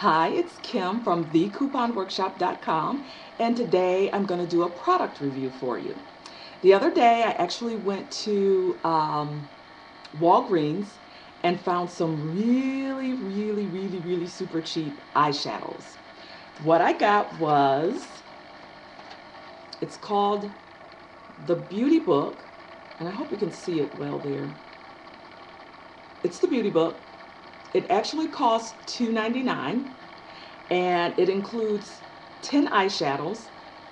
Hi, it's Kim from thecouponworkshop.com, and today I'm going to do a product review for you. The other day I actually went to Walgreens and found some really super cheap eyeshadows. What I got was, it's called the Beauty Book, and I hope you can see it well there. It's the Beauty Book. It actually costs $2.99. And it includes 10 eyeshadows.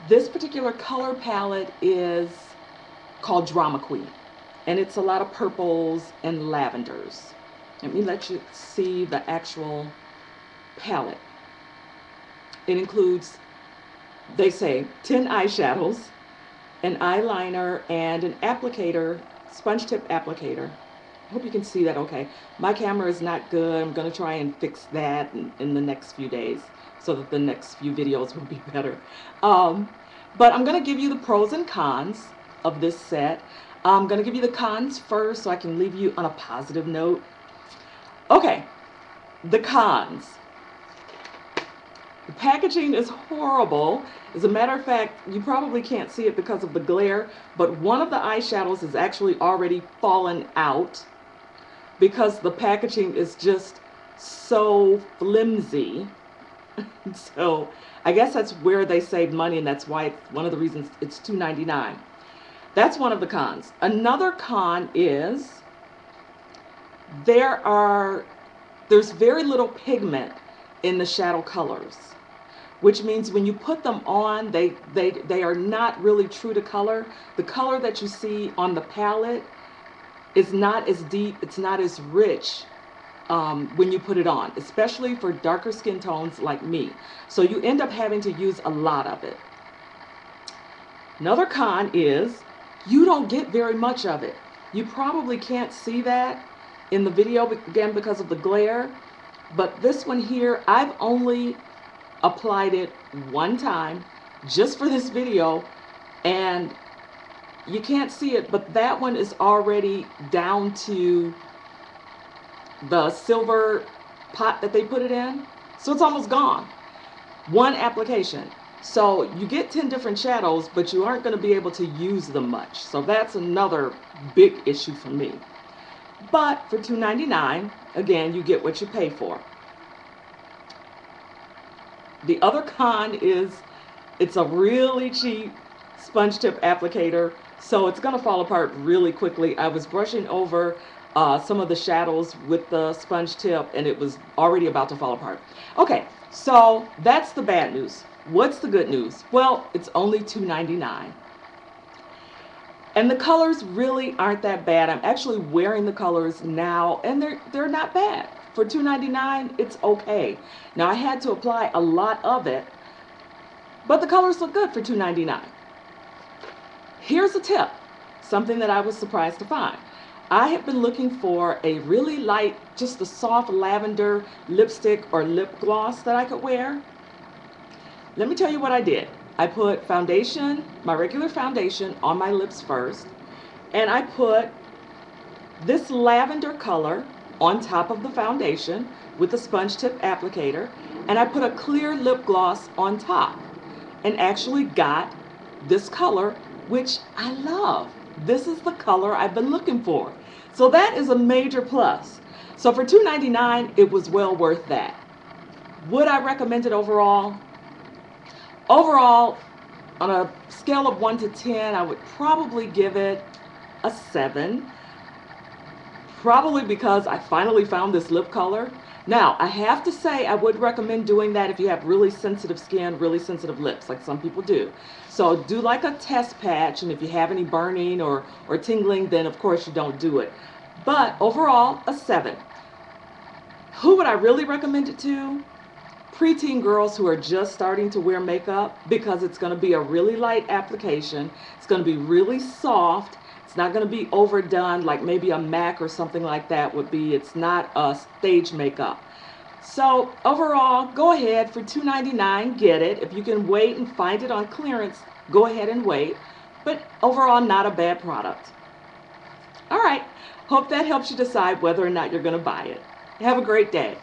This particular color palette is called Drama Queen, and it's a lot of purples and lavenders. Let me let you see the actual palette. It includes, they say, 10 eyeshadows, an eyeliner, and an applicator, sponge tip applicator. I hope you can see that okay. My camera is not good. I'm going to try and fix that in the next few days so that the next few videos will be better. But I'm going to give you the pros and cons of this set. I'm going to give you the cons first so I can leave you on a positive note. Okay, the cons. The packaging is horrible. As a matter of fact, you probably can't see it because of the glare, but one of the eyeshadows is actually already fallen out because the packaging is just so flimsy. So I guess that's where they save money, and that's why one of the reasons it's $2.99. That's one of the cons. Another con is there's very little pigment in the shadow colors, which means when you put them on, they are not really true to color. The color that you see on the palette is not as deep, it's not as rich when you put it on, especially for darker skin tones like me. So you end up having to use a lot of it. Another con is you don't get very much of it. You probably can't see that in the video, again, because of the glare. But this one here, I've only applied it one time just for this video, and you can't see it, but that one is already down to the silver pot that they put it in. So it's almost gone. One application. So you get 10 different shadows, but you aren't going to be able to use them much. So that's another big issue for me. But for $2.99, again, you get what you pay for. The other con is it's a really cheap sponge tip applicator, so it's going to fall apart really quickly. I was brushing over some of the shadows with the sponge tip, and it was already about to fall apart. Okay, so that's the bad news. What's the good news? Well, it's only $2.99. And the colors really aren't that bad. I'm actually wearing the colors now, and they're not bad. For $2.99, it's okay. Now, I had to apply a lot of it, but the colors look good for $2.99. Here's a tip, something that I was surprised to find. I have been looking for a really light, just a soft lavender lipstick or lip gloss that I could wear. Let me tell you what I did. I put foundation, my regular foundation, on my lips first, and I put this lavender color on top of the foundation with a sponge tip applicator, and I put a clear lip gloss on top and actually got this color, which I love. This is the color I've been looking for. So that is a major plus. So for $2.99, it was well worth that. Would I recommend it overall? Overall, on a scale of 1 to 10, I would probably give it a 7. Probably because I finally found this lip color. Now, I have to say I would recommend doing that if you have really sensitive skin, really sensitive lips, like some people do. So do like a test patch, and if you have any burning or tingling, then of course you don't do it. But overall, a 7. Who would I really recommend it to? Preteen girls who are just starting to wear makeup, because it's going to be a really light application. It's going to be really soft. It's not going to be overdone like maybe a MAC or something like that would be. It's not a stage makeup. So overall, go ahead for $2.99, get it. If you can wait and find it on clearance, go ahead and wait. But overall, not a bad product. All right, hope that helps you decide whether or not you're going to buy it. Have a great day.